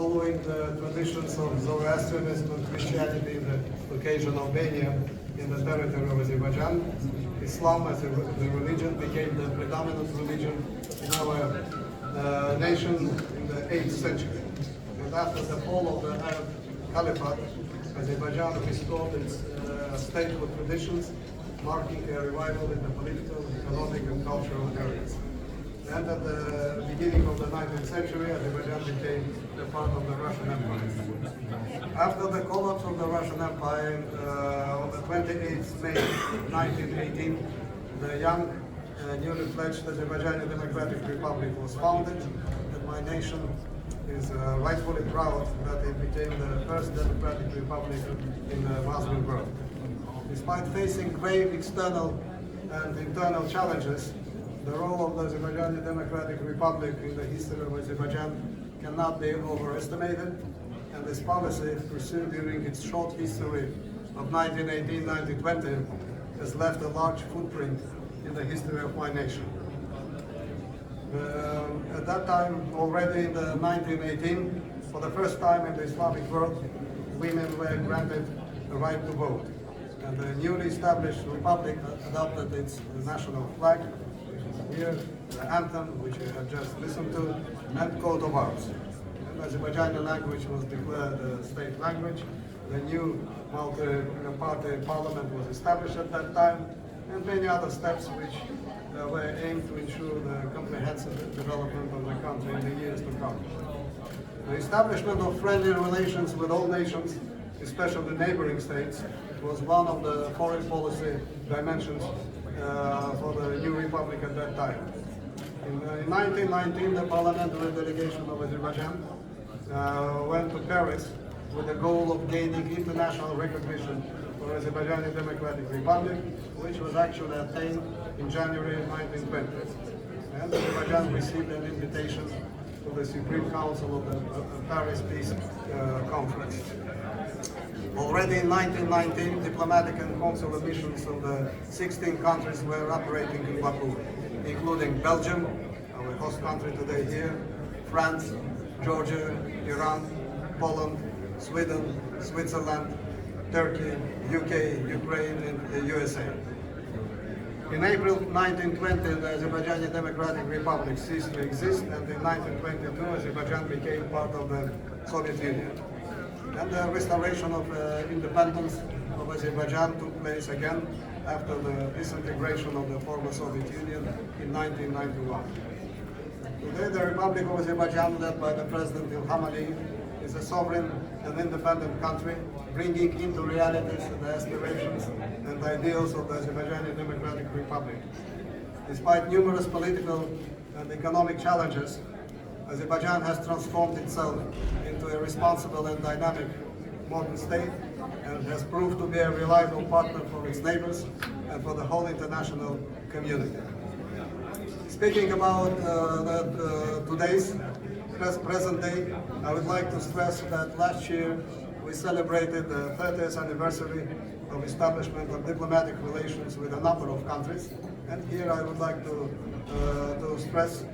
following the traditions of Zoroastrianism and Christianity in the Caucasian Albania in the territory of Azerbaijan, Islam as the religion became the predominant religion in our nation in the 8th century. And after the fall of the Arab Caliphate, Azerbaijan restored its stately traditions, marking a revival in the political, economic and cultural areas. And at the beginning of the 19th century, Azerbaijan became a part of the Russian Empire. After the collapse of the Russian Empire on the 28th May 1918, the young, newly fledged Azerbaijani Democratic Republic was founded, and my nation is rightfully proud that it became the first democratic republic in the Muslim world. Despite facing grave external and internal challenges, the role of the Azerbaijani Democratic Republic in the history of Azerbaijan cannot be overestimated, and this policy pursued during its short history of 1918-1920 has left a large footprint in the history of my nation. At that time, already in the 1918, for the first time in the Islamic world, women were granted the right to vote, and the newly established republic adopted its national flag, here, the anthem, which you have just listened to, and coat of arms. And Azerbaijani language was declared the state language. The new multi-party parliament was established at that time, and many other steps which were aimed to ensure the comprehensive development of the country in the years to come. The establishment of friendly relations with all nations, especially neighboring states, was one of the foreign policy dimensions for the new republic at that time. In 1919, the parliamentary delegation of Azerbaijan went to Paris with the goal of gaining international recognition for Azerbaijani Democratic Republic, which was actually attained in January 1920. And Azerbaijan received an invitation to the Supreme Council of the Paris Peace Conference. Already in 1919, diplomatic and consular missions of the 16 countries were operating in Baku, including Belgium, our host country today here, France, Georgia, Iran, Poland, Sweden, Switzerland, Turkey, UK, Ukraine, and the USA. In April 1920, the Azerbaijani Democratic Republic ceased to exist, and in 1922, Azerbaijan became part of the Soviet Union. And the restoration of independence of Azerbaijan took place again after the disintegration of the former Soviet Union in 1991. Today, the Republic of Azerbaijan, led by the President Ilham Aliyev, is a sovereign and independent country, bringing into reality the aspirations and ideals of the Azerbaijani Democratic Republic. Despite numerous political and economic challenges, Azerbaijan has transformed itself into a responsible and dynamic modern state and has proved to be a reliable partner for its neighbors and for the whole international community. Speaking about today's present day, I would like to stress that last year we celebrated the 30th anniversary of establishment of diplomatic relations with a number of countries, and here I would like to stress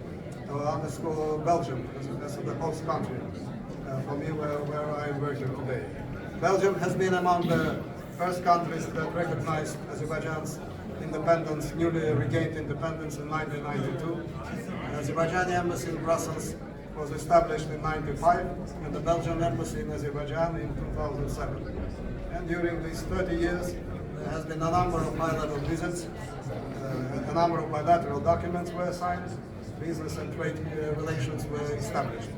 underscore Belgium as the host country for me where I am working today. Belgium has been among the first countries that recognized Azerbaijan's independence, newly regained independence in 1992. The Azerbaijani embassy in Brussels was established in 1995 and the Belgian embassy in Azerbaijan in 2007. And during these 30 years, there has been a number of high-level visits, a number of bilateral documents were signed, business and trade relations were established.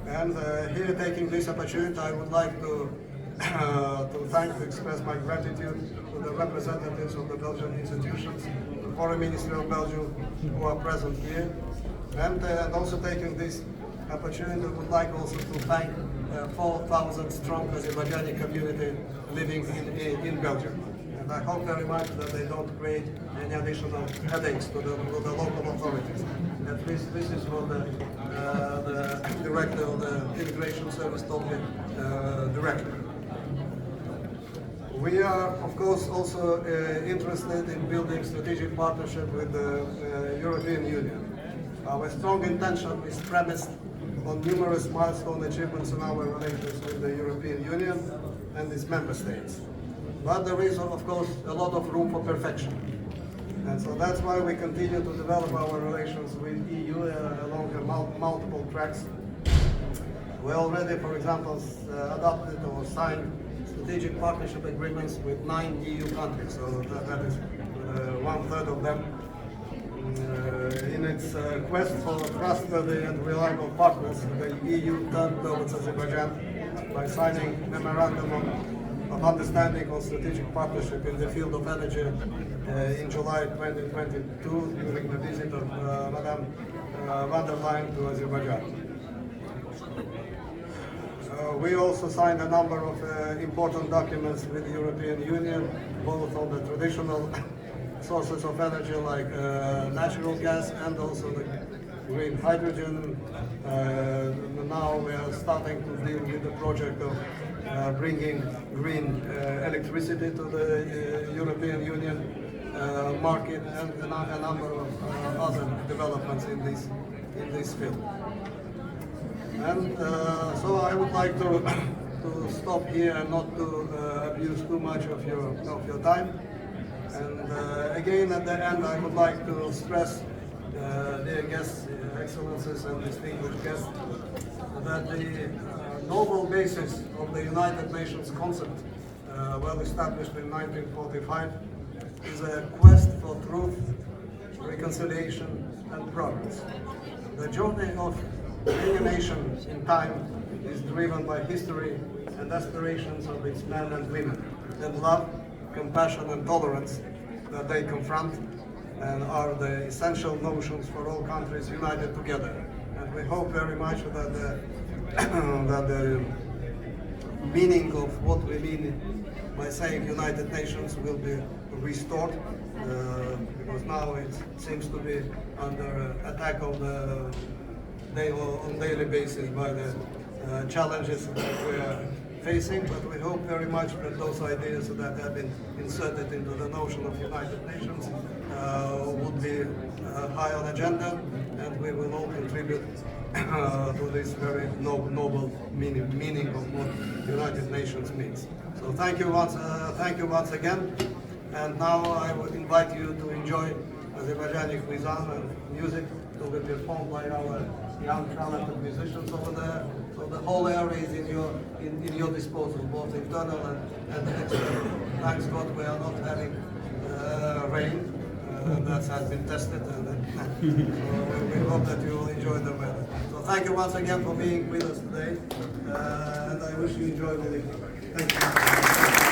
And here, taking this opportunity, I would like to express my gratitude to the representatives of the Belgian institutions, the Foreign Ministry of Belgium, who are present here, and also taking this opportunity, I would like also to thank 4,000 strong Azerbaijani community living in Belgium. And I hope very much that they don't create any additional headaches to the local authorities. At least this is what the director of the immigration service told me directly. We are, of course, also interested in building strategic partnership with the European Union. Our strong intention is premised on numerous milestone achievements in our relations with the European Union and its member states. But there is, of course, a lot of room for perfection. And so that's why we continue to develop our relations with EU along multiple tracks. We already, for example, adopted or signed strategic partnership agreements with 9 EU countries, so that is 1/3 of them. In its quest for trustworthy and reliable partners, the EU turned towards Azerbaijan by signing memorandum of understanding on strategic partnership in the field of energy in July 2022 during the visit of Madame van der Leyen to Azerbaijan. We also signed a number of important documents with the European Union, both on the traditional sources of energy like natural gas and also the green hydrogen. Now we are starting to deal with the project of bringing green electricity to the European Union market, and a number of other developments in this field. And so I would like to stop here and not to abuse too much of your time. And again, at the end, I would like to stress, dear guests, excellencies, and distinguished guests, that the noble basis of the United Nations concept, well established in 1945, is a quest for truth, reconciliation, and progress. The journey of any nation in time is driven by history and aspirations of its men and women, and love, compassion, and tolerance that they confront, and are the essential notions for all countries united together. And we hope very much that the meaning of what we mean by saying United Nations will be restored, because now it seems to be under attack on daily basis by the challenges that we are facing. But we hope very much that those ideas that have been inserted into the notion of United Nations would be high on agenda, and we will all contribute to this very noble meaning of what United Nations means. So thank you once again, and now I would invite you to enjoy Azerbaijani cuisine and music to be performed by our young talented musicians over there. So the whole area is in your disposal, both internal and external. Thanks God we are not having rain. That has been tested, and so we hope that you will enjoy the weather. So thank you once again for being with us today, and I wish you enjoy the evening. Thank you.